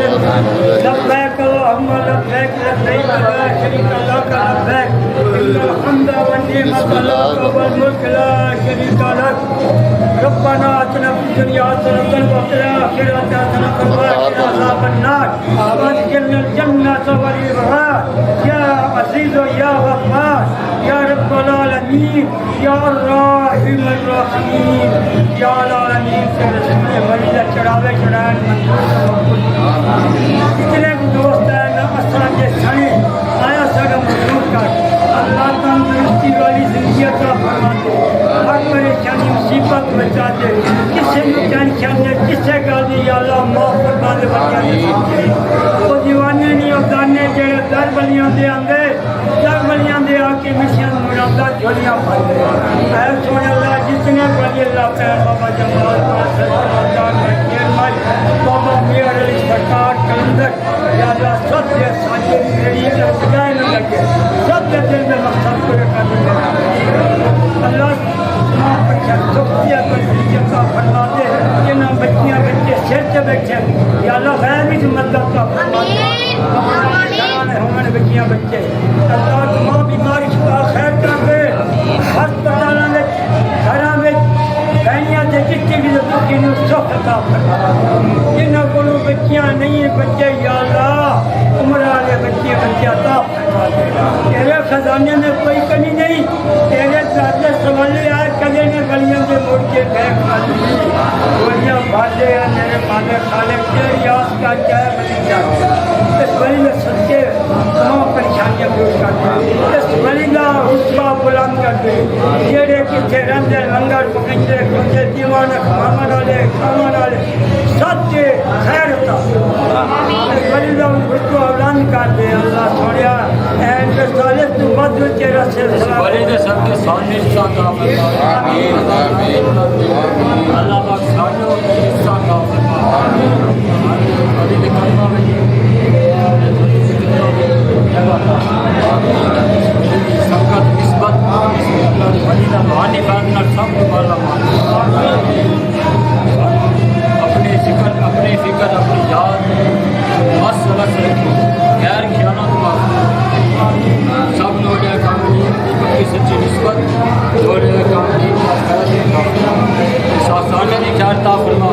لبيك اللهم لبيك لبيك لا شريك لك لبيك إن الحمد والنعمة لك والملك لا شريك لك ربنا آتنا في الدنيا حسنة وفي الآخرة حسنة وقنا عذاب النار وادخلنا الجنة والإبرار يا عزيز يا غفار يا رب العالمين يا الراحم الراحمين يا العالمين سے رسول مریض چڑھاوے چڑھائیں جتنے بھی دوست ہیں نا اساں کے سنے آیا سارا مضبوط کر اللہ تندرستی والی زندگی عطا فرما دے ہر پریشانی مصیبت بچا دے کسے بھی ٹینشن دے کسے گل دی یا اللہ معاف فرما دے بچا دے وہ دیوانے نہیں افدانے جڑے در بلیاں دے آندے در بلیاں دے آ کے مشیاں مرادہ جھولیاں پڑ دے اے سونے اللہ جتنے بلی اللہ پہ بابا جمال بابا میرے علی سرکار کلندر یا اللہ سب سے ساجے میری سجائے نہ لگے سب کے دل میں مقصد پورے کرنے میں اللہ تمام بچہ سختیاں پر عزت فرما دے جنہاں بچیاں بچے سر سے بیٹھے یا اللہ غیر بھی مدد کا فرما دے ہمارے ہمارے بچیاں بچے اللہ تمام بیماری شفا خیر کر دے ہسپتالوں میں گھراں میں گھریاں سے جتنی بھی زندگی نو سکھ عطا فرما جنہاں کولوں بچیاں نہیں بچے یا اللہ عمر والے بچے عطا فرما دے تیرے خزانے میں کوئی کمی نہیں تیرے دادے سوالے آئے کدے نے گلیاں سے موڑ کے پھینک خالی گولیاں بھاجے ہیں میرے مالک خالق تیری آس کا چاہے بنی جاتے اس ولی میں صدقے تمام پریشانیاں دور کر دے اس ولی کا رتبہ بلند کر دے جیڑے کتنے رندے لنگر پکنجے کھوتے دیوانے کھاما ڈالے سب کے خیر عطا اس ولی کا رتبہ بلند کر دے اللہ سوڑیا این کے صالح تو بدو تیرا سے ولی دے سب کے سامنے انسان کا فرما اللہ پاک سامنے انسان کا فرما ولی دے کرنا میں سبقت نسبت ولی دا روحانی باننا سب والا اپنے فکر اپنی یاد بس رکھ رکھو غیر خیانت بات سب لوڑے کاملی کی سچی نسبت لوڑے کاملی ساسانے کی خیال تا فرما